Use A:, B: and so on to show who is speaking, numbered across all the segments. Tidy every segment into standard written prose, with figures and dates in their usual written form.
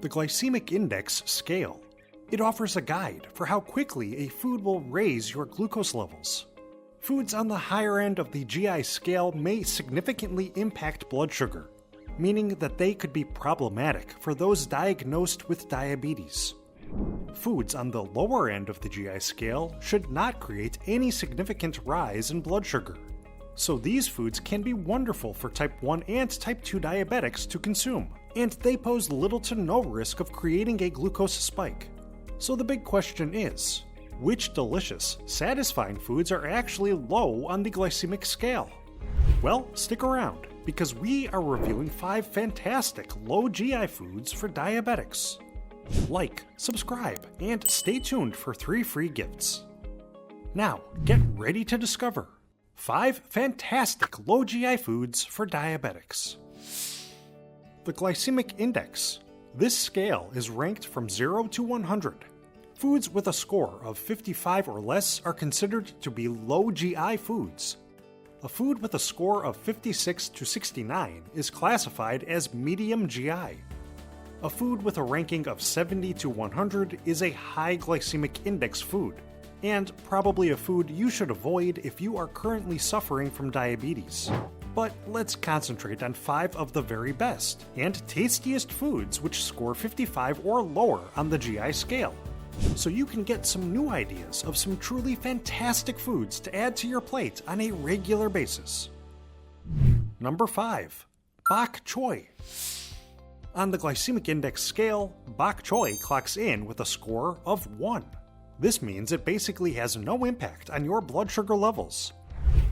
A: The glycemic index scale. It offers a guide for how quickly a food will raise your glucose levels. Foods on the higher end of the GI scale may significantly impact blood sugar, meaning that they could be problematic for those diagnosed with diabetes. Foods on the lower end of the GI scale should not create any significant rise in blood sugar. So these foods can be wonderful for type 1 and type 2 diabetics to consume, and they pose little to no risk of creating a glucose spike. So the big question is, which delicious, satisfying foods are actually low on the glycemic scale? Well, stick around, because we are reviewing 5 fantastic low GI foods for diabetics. Like, subscribe, and stay tuned for 3 free gifts. Now, get ready to discover 5 fantastic low GI foods for diabetics. The glycemic index. This scale is ranked from 0 to 100. Foods with a score of 55 or less are considered to be low GI foods. A food with a score of 56 to 69 is classified as medium-G.I. A food with a ranking of 70 to 100 is a high glycemic index food, and probably a food you should avoid if you are currently suffering from diabetes. But let's concentrate on 5 of the very best and tastiest foods which score 55 or lower on the GI scale, so you can get some new ideas of some truly fantastic foods to add to your plate on a regular basis. Number 5. Bok choy. On the glycemic index scale, bok choy clocks in with a score of 1. This means it basically has no impact on your blood sugar levels.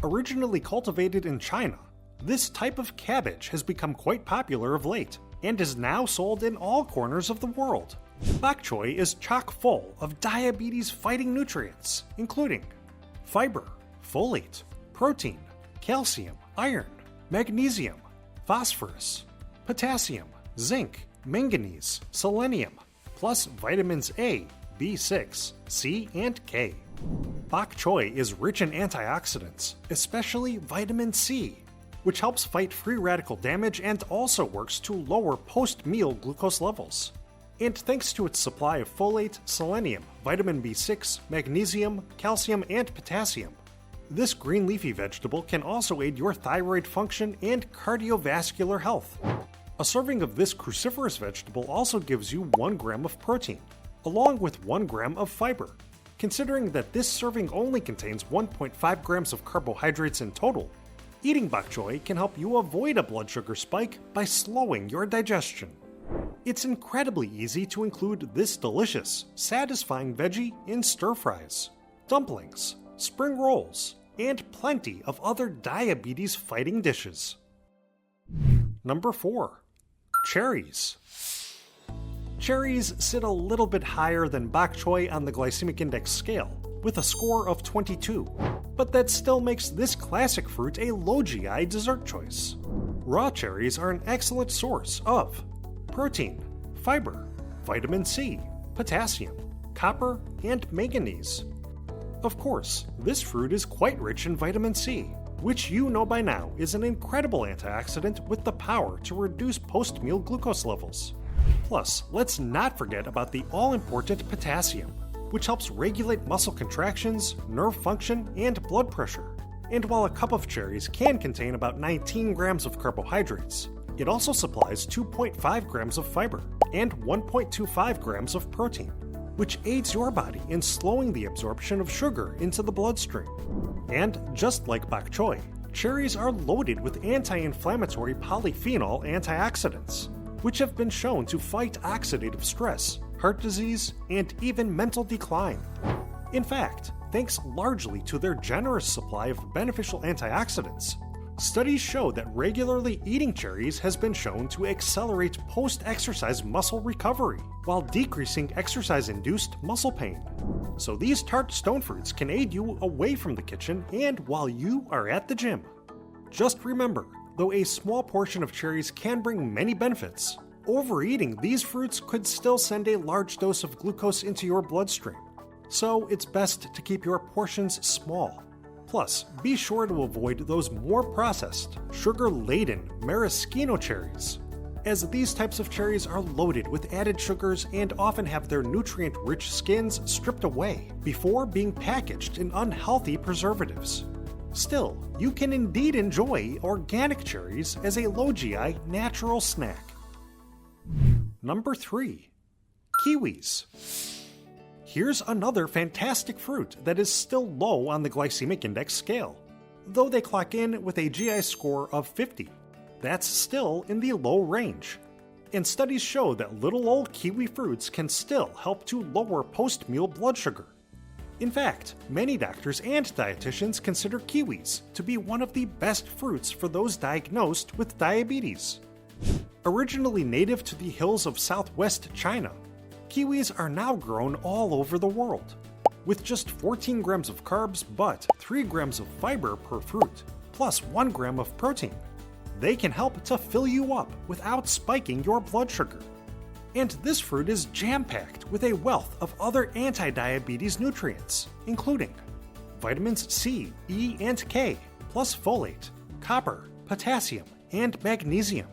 A: Originally cultivated in China, this type of cabbage has become quite popular of late and is now sold in all corners of the world. Bok choy is chock full of diabetes-fighting nutrients, including fiber, folate, protein, calcium, iron, magnesium, phosphorus, potassium, zinc, manganese, selenium, plus vitamins A, B6, C, and K. Bok choy is rich in antioxidants, especially vitamin C, which helps fight free radical damage and also works to lower post-meal glucose levels. And thanks to its supply of folate, selenium, vitamin B6, magnesium, calcium, and potassium, this green leafy vegetable can also aid your thyroid function and cardiovascular health. A serving of this cruciferous vegetable also gives you 1 gram of protein, along with 1 gram of fiber. Considering that this serving only contains 1.5 grams of carbohydrates in total, eating bok choy can help you avoid a blood sugar spike by slowing your digestion. It's incredibly easy to include this delicious, satisfying veggie in stir-fries, dumplings, spring rolls, and plenty of other diabetes-fighting dishes. Number 4. Cherries. Cherries sit a little bit higher than bok choy on the glycemic index scale, with a score of 22, but that still makes this classic fruit a low GI dessert choice. Raw cherries are an excellent source of protein, fiber, vitamin C, potassium, copper, and manganese. Of course, this fruit is quite rich in vitamin C, which you know by now is an incredible antioxidant with the power to reduce post-meal glucose levels. Plus, let's not forget about the all-important potassium, which helps regulate muscle contractions, nerve function, and blood pressure. And while a cup of cherries can contain about 19 grams of carbohydrates, it also supplies 2.5 grams of fiber and 1.25 grams of protein, which aids your body in slowing the absorption of sugar into the bloodstream. And just like bok choy, cherries are loaded with anti-inflammatory polyphenol antioxidants, which have been shown to fight oxidative stress, heart disease, and even mental decline. In fact, thanks largely to their generous supply of beneficial antioxidants, studies show that regularly eating cherries has been shown to accelerate post-exercise muscle recovery while decreasing exercise-induced muscle pain. So these tart stone fruits can aid you away from the kitchen and while you are at the gym. Just remember, though a small portion of cherries can bring many benefits, overeating these fruits could still send a large dose of glucose into your bloodstream. So it's best to keep your portions small. Plus, be sure to avoid those more processed, sugar-laden maraschino cherries. as these types of cherries are loaded with added sugars and often have their nutrient-rich skins stripped away before being packaged in unhealthy preservatives. Still, you can indeed enjoy organic cherries as a low GI natural snack. Number 3. Kiwis. Here's another fantastic fruit that is still low on the glycemic index scale, though they clock in with a GI score of 50. That's still in the low range. And studies show that little old kiwi fruits can still help to lower post-meal blood sugar. In fact, many doctors and dietitians consider kiwis to be one of the best fruits for those diagnosed with diabetes. Originally native to the hills of southwest China, kiwis are now grown all over the world, with just 14 grams of carbs but 3 grams of fiber per fruit, plus 1 gram of protein. They can help to fill you up without spiking your blood sugar. And this fruit is jam-packed with a wealth of other anti-diabetes nutrients, including vitamins C, E, and K, plus folate, copper, potassium, and magnesium.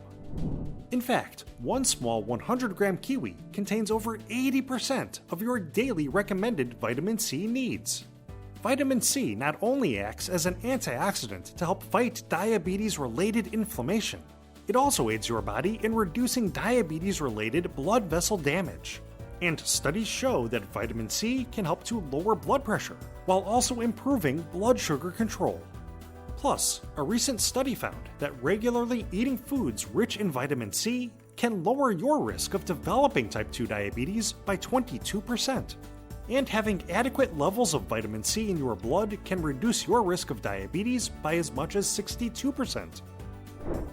A: In fact, one small 100-gram kiwi contains over 80% of your daily recommended vitamin C needs. Vitamin C not only acts as an antioxidant to help fight diabetes-related inflammation, it also aids your body in reducing diabetes-related blood vessel damage. And studies show that vitamin C can help to lower blood pressure, while also improving blood sugar control. Plus, a recent study found that regularly eating foods rich in vitamin C can lower your risk of developing type 2 diabetes by 22%. And having adequate levels of vitamin C in your blood can reduce your risk of diabetes by as much as 62%.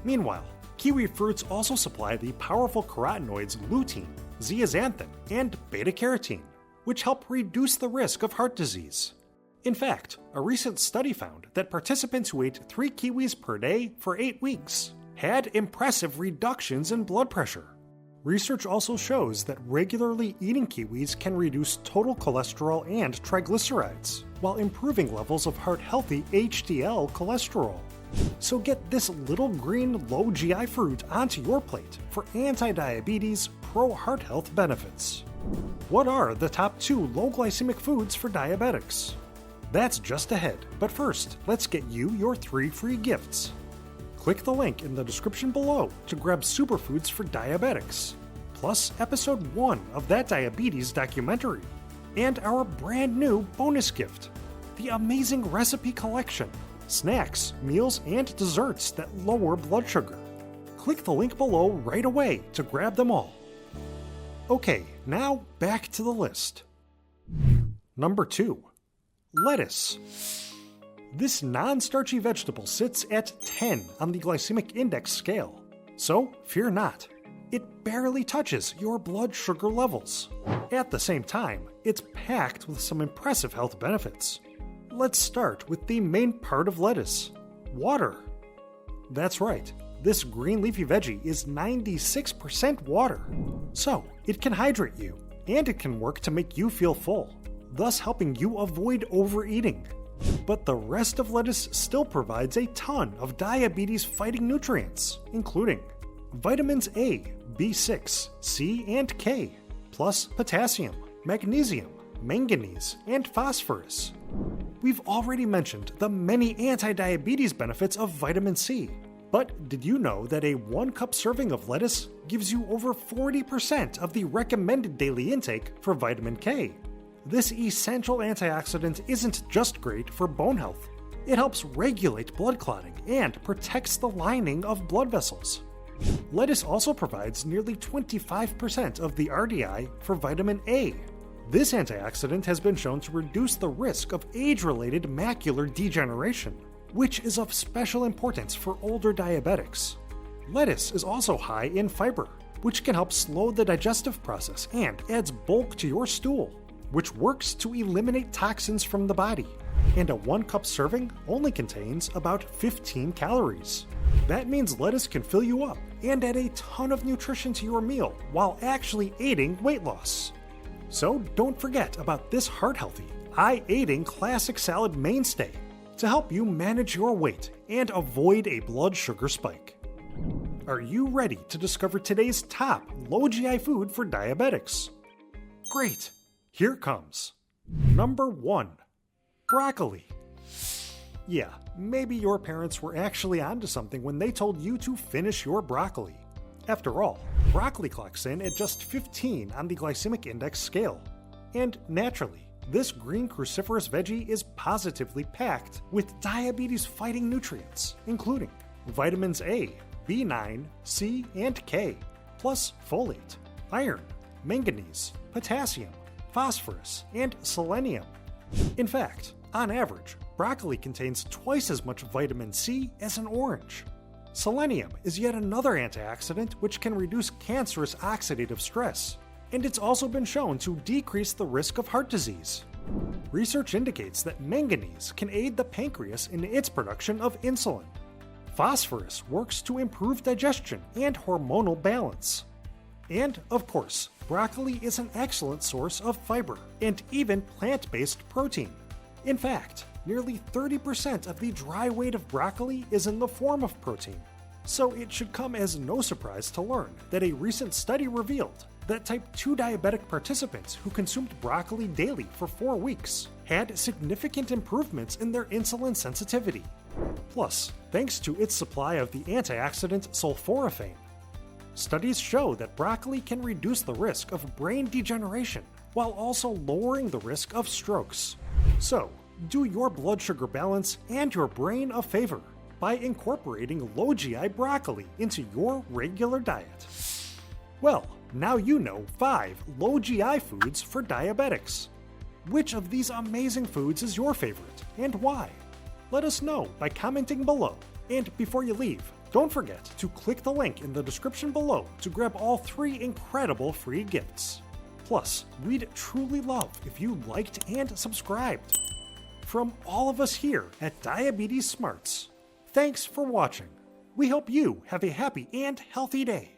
A: Meanwhile, kiwi fruits also supply the powerful carotenoids lutein, zeaxanthin, and beta-carotene, which help reduce the risk of heart disease. In fact, a recent study found that participants who ate 3 kiwis per day for 8 weeks had impressive reductions in blood pressure. Research also shows that regularly eating kiwis can reduce total cholesterol and triglycerides, while improving levels of heart-healthy HDL cholesterol. So get this little green low GI fruit onto your plate for anti-diabetes, pro-heart health benefits. What are the top 2 low glycemic foods for diabetics? That's just ahead, but first, let's get you your 3 free gifts. Click the link in the description below to grab Superfoods for Diabetics, plus episode 1 of that diabetes documentary, and our brand new bonus gift, the amazing recipe collection, snacks, meals, and desserts that lower blood sugar. Click the link below right away to grab them all. Okay, now back to the list. Number 2. Lettuce. This non-starchy vegetable sits at 10 on the glycemic index scale, so fear not. It barely touches your blood sugar levels. At the same time, it's packed with some impressive health benefits. Let's start with the main part of lettuce, water. That's right, this green leafy veggie is 96% water, so it can hydrate you, and it can work to make you feel full, thus helping you avoid overeating. But the rest of lettuce still provides a ton of diabetes-fighting nutrients, including vitamins A, B6, C, and K, plus potassium, magnesium, manganese, and phosphorus. We've already mentioned the many anti-diabetes benefits of vitamin C, but did you know that a 1 cup serving of lettuce gives you over 40% of the recommended daily intake for vitamin K? This essential antioxidant isn't just great for bone health. It helps regulate blood clotting and protects the lining of blood vessels. Lettuce also provides nearly 25% of the RDI for vitamin A. This antioxidant has been shown to reduce the risk of age-related macular degeneration, which is of special importance for older diabetics. Lettuce is also high in fiber, which can help slow the digestive process and adds bulk to your stool, which works to eliminate toxins from the body. And a 1 cup serving only contains about 15 calories. That means lettuce can fill you up and add a ton of nutrition to your meal while actually aiding weight loss. So don't forget about this heart-healthy, eye-aiding classic salad mainstay to help you manage your weight and avoid a blood sugar spike. Are you ready to discover today's top low GI food for diabetics? Great! Here comes number 1. Broccoli. Yeah, maybe your parents were actually onto something when they told you to finish your broccoli. After all, broccoli clocks in at just 15 on the glycemic index scale. And naturally, this green cruciferous veggie is positively packed with diabetes-fighting nutrients, including vitamins A, B9, C, and K, plus folate, iron, manganese, potassium, phosphorus, and selenium. In fact, on average, broccoli contains twice as much vitamin C as an orange. Selenium is yet another antioxidant which can reduce cancerous oxidative stress, and it's also been shown to decrease the risk of heart disease. Research indicates that manganese can aid the pancreas in its production of insulin. Phosphorus works to improve digestion and hormonal balance. And, of course, broccoli is an excellent source of fiber and even plant-based protein. In fact, nearly 30% of the dry weight of broccoli is in the form of protein. So it should come as no surprise to learn that a recent study revealed that type 2 diabetic participants who consumed broccoli daily for 4 weeks had significant improvements in their insulin sensitivity. Plus, thanks to its supply of the antioxidant sulforaphane, studies show that broccoli can reduce the risk of brain degeneration while also lowering the risk of strokes. So, do your blood sugar balance and your brain a favor by incorporating low GI broccoli into your regular diet. Well, now you know 5 low GI foods for diabetics. Which of these amazing foods is your favorite and why? Let us know by commenting below. And before you leave, don't forget to click the link in the description below to grab all 3 incredible free gifts. Plus, we'd truly love if you liked and subscribed. From all of us here at Diabetes Smarts, thanks for watching. We hope you have a happy and healthy day.